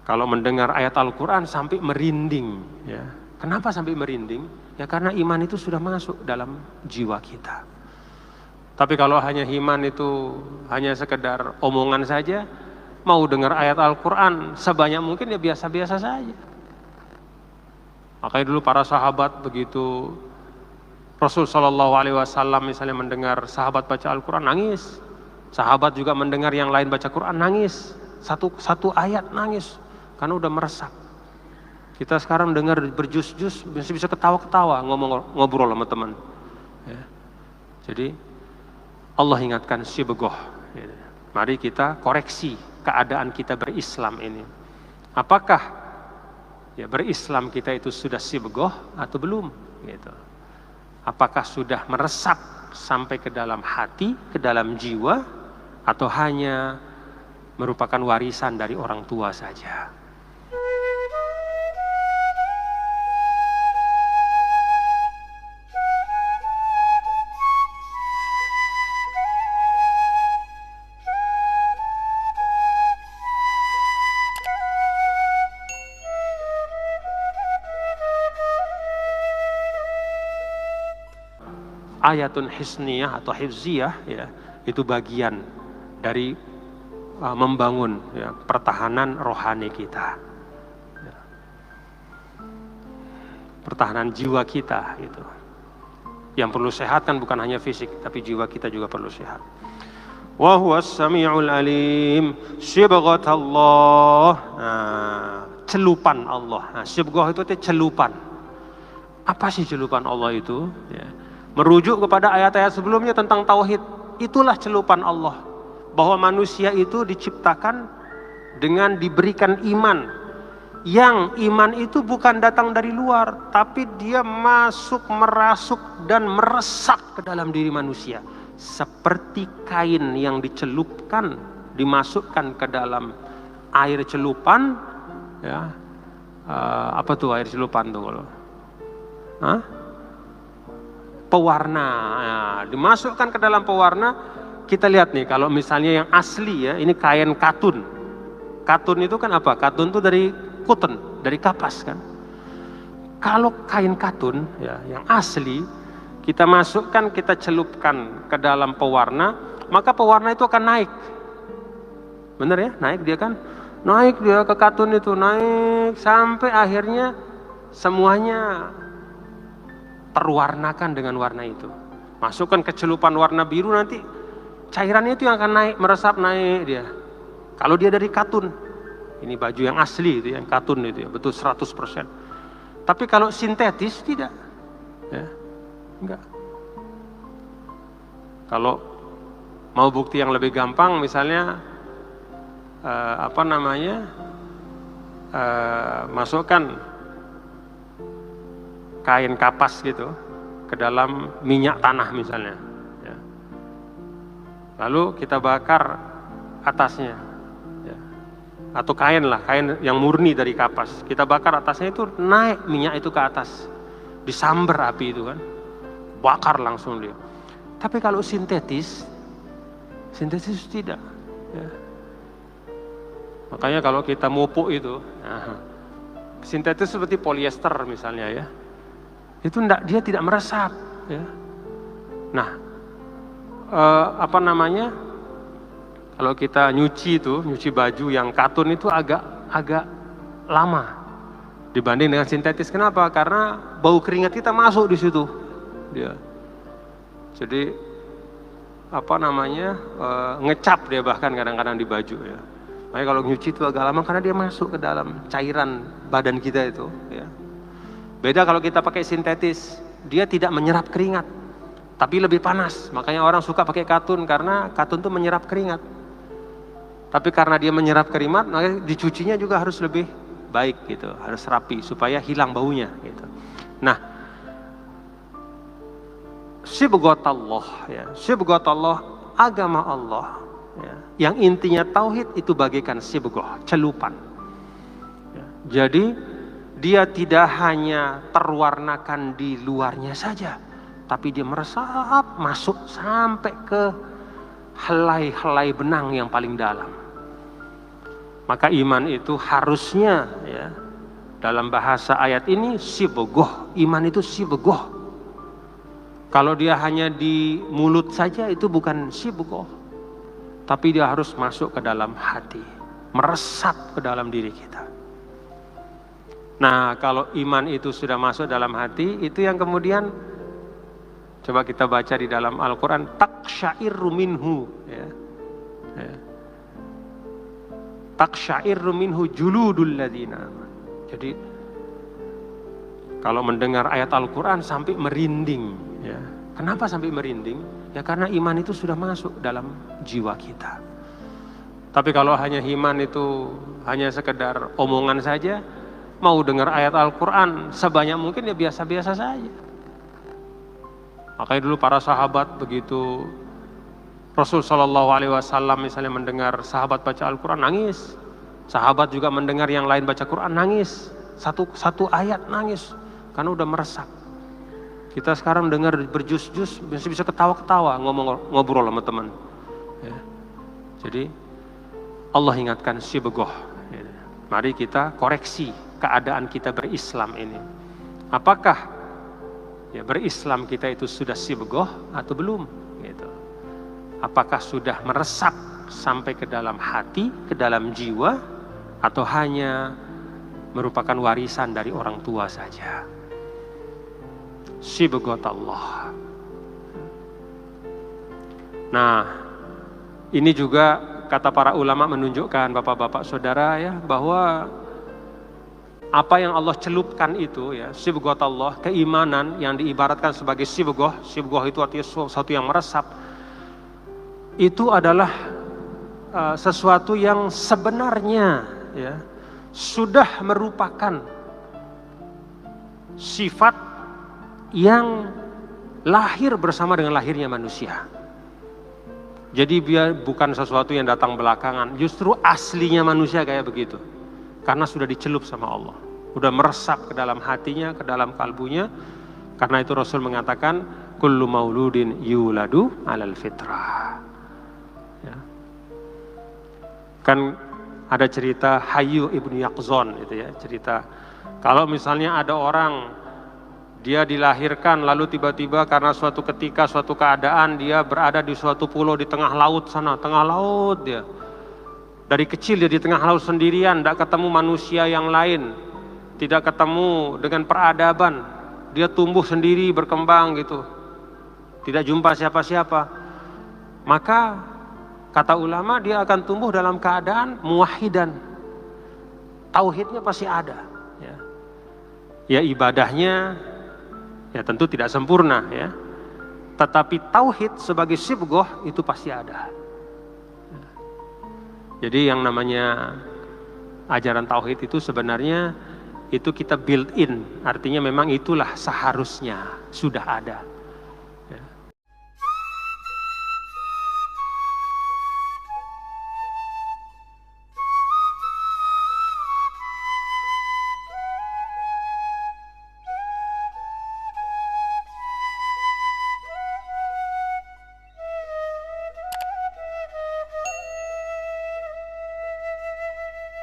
Kalau mendengar ayat Al-Quran sampai merinding. Ya. Kenapa sampai merinding? Ya karena iman itu sudah masuk dalam jiwa kita. Tapi kalau hanya iman itu hanya sekedar omongan saja, mau dengar ayat Al-Quran sebanyak mungkin ya biasa-biasa saja. Makanya dulu para sahabat begitu Rasul Shallallahu Alaihi Wasallam misalnya mendengar sahabat baca Al-Quran nangis. Sahabat juga mendengar yang lain baca Quran nangis. Satu ayat nangis karena udah meresap. Kita sekarang dengar berjus-jus bisa ketawa-ketawa ngobrol sama teman. Ya. Jadi Allah ingatkan sibgoh. Ya. Mari kita koreksi keadaan kita berislam ini. Apakah ya berislam kita itu sudah sibgoh atau belum? Gitu. Apakah sudah meresap sampai ke dalam hati, ke dalam jiwa, atau hanya merupakan warisan dari orang tua saja? Ayatun hisniyah atau hifziyah ya, itu bagian dari membangun ya, pertahanan rohani kita, ya. Pertahanan jiwa kita itu. Yang perlu sehat kan bukan hanya fisik, tapi jiwa kita juga perlu sehat. Wa huwas sami'ul alim, sibghatullah. Celupan Allah. Nah, sibghah itu celupan. Apa sih celupan Allah itu? Ya. Merujuk kepada ayat-ayat sebelumnya tentang tauhid. Itulah celupan Allah. Bahwa manusia itu diciptakan dengan diberikan iman. Yang iman itu bukan datang dari luar, tapi dia masuk, merasuk, dan meresap ke dalam diri manusia. Seperti kain yang dicelupkan, dimasukkan ke dalam air celupan. Ya, apa tuh air celupan tuh kalau? Hah? Pewarna, nah, dimasukkan ke dalam pewarna. Kita lihat nih, kalau misalnya yang asli ya, ini kain katun. Katun itu kan apa? Katun itu dari cotton, dari kapas kan. Kalau kain katun ya, yang asli, kita masukkan, kita celupkan ke dalam pewarna, maka pewarna itu akan naik. Bener ya? Naik dia kan? Naik dia ke katun itu, naik sampai akhirnya semuanya terwarnakan dengan warna itu. Masukkan ke celupan warna biru, nanti cairannya itu yang akan naik, meresap naik dia. Kalau dia dari katun, ini baju yang asli itu, yang katun itu ya, betul 100%. Tapi kalau sintetis tidak, ya, enggak. Kalau mau bukti yang lebih gampang, misalnya masukkan kain kapas gitu ke dalam minyak tanah misalnya, ya. Lalu kita bakar atasnya, ya. Atau kain yang murni dari kapas, kita bakar atasnya, itu naik minyak itu ke atas, disambar api itu kan, bakar langsung dia. Tapi kalau sintetis tidak, ya. Makanya kalau kita mupuk itu, sintetis seperti polyester misalnya ya, itu dia tidak meresap ya. Nah, kalau kita nyuci baju yang katun itu agak lama dibanding dengan sintetis. Kenapa? Karena bau keringat kita masuk di situ dia. Jadi ngecap dia bahkan kadang-kadang di baju ya. Makanya kalau nyuci itu agak lama karena dia masuk ke dalam cairan badan kita itu ya. Beda kalau kita pakai sintetis, dia tidak menyerap keringat, tapi lebih panas. Makanya orang suka pakai katun, karena katun itu menyerap keringat. Tapi karena dia menyerap keringat, maka dicucinya juga harus lebih baik gitu, harus rapi supaya hilang baunya gitu. Nah, sibghatullah ya, sibghatullah, agama Allah ya, yang intinya tauhid itu bagaikan sibghah, celupan. Ya, jadi dia tidak hanya terwarnakan di luarnya saja, tapi dia meresap masuk sampai ke helai-helai benang yang paling dalam. Maka iman itu harusnya ya, dalam bahasa ayat ini sibgoh, iman itu sibgoh. Kalau dia hanya di mulut saja itu bukan sibgoh, tapi dia harus masuk ke dalam hati, meresap ke dalam diri kita. Nah, kalau iman itu sudah masuk dalam hati, itu yang kemudian coba kita baca di dalam Al-Quran, taqsya'irru minhu ya. Taqsya'irru minhu juludul ladzina. Jadi kalau mendengar ayat Al-Quran sampai merinding ya. Kenapa sampai merinding? Ya karena iman itu sudah masuk dalam jiwa kita. Tapi kalau hanya iman itu hanya sekedar omongan saja, mau dengar ayat Al-Quran sebanyak mungkin ya biasa-biasa saja. Makanya dulu para sahabat begitu Rasul Shallallahu Alaihi Wasallam misalnya mendengar sahabat baca Al-Quran nangis, sahabat juga mendengar yang lain baca Quran nangis, satu ayat nangis karena udah meresap. Kita sekarang dengar berjus-jus masih bisa ketawa-ketawa ngobrol sama teman. Ya. Jadi Allah ingatkan sibgoh. Ya. Mari kita koreksi keadaan kita berislam ini. Apakah ya berislam kita itu sudah sibgoh atau belum? Gitu. Apakah sudah meresap sampai ke dalam hati, ke dalam jiwa, atau hanya merupakan warisan dari orang tua saja? Sibgot Allah. Nah, ini juga kata para ulama menunjukkan bapak-bapak saudara ya, bahwa apa yang Allah celupkan itu ya, sibgot Allah, keimanan yang diibaratkan sebagai sibgoh itu artinya sesuatu yang meresap. Itu adalah sesuatu yang sebenarnya ya, sudah merupakan sifat yang lahir bersama dengan lahirnya manusia. Jadi dia bukan sesuatu yang datang belakangan, justru aslinya manusia kayak begitu. Karena sudah dicelup sama Allah, sudah meresap ke dalam hatinya, ke dalam kalbunya. Karena itu Rasul mengatakan kullu mauludin yuladu alal fitrah. Ya. Kan ada cerita Hayyu ibnu Yaqzan itu ya, cerita kalau misalnya ada orang dia dilahirkan lalu tiba-tiba karena suatu ketika suatu keadaan dia berada di suatu pulau di tengah laut sana, tengah laut dia. Dari kecil dia di tengah laut sendirian, tidak ketemu manusia yang lain, tidak ketemu dengan peradaban, dia tumbuh sendiri berkembang gitu, tidak jumpa siapa-siapa. Maka kata ulama dia akan tumbuh dalam keadaan muwahhidan, tauhidnya pasti ada. Ya ibadahnya ya tentu tidak sempurna ya, tetapi tauhid sebagai sibgoh itu pasti ada. Jadi yang namanya ajaran tauhid itu sebenarnya itu kita built in, artinya memang itulah seharusnya sudah ada.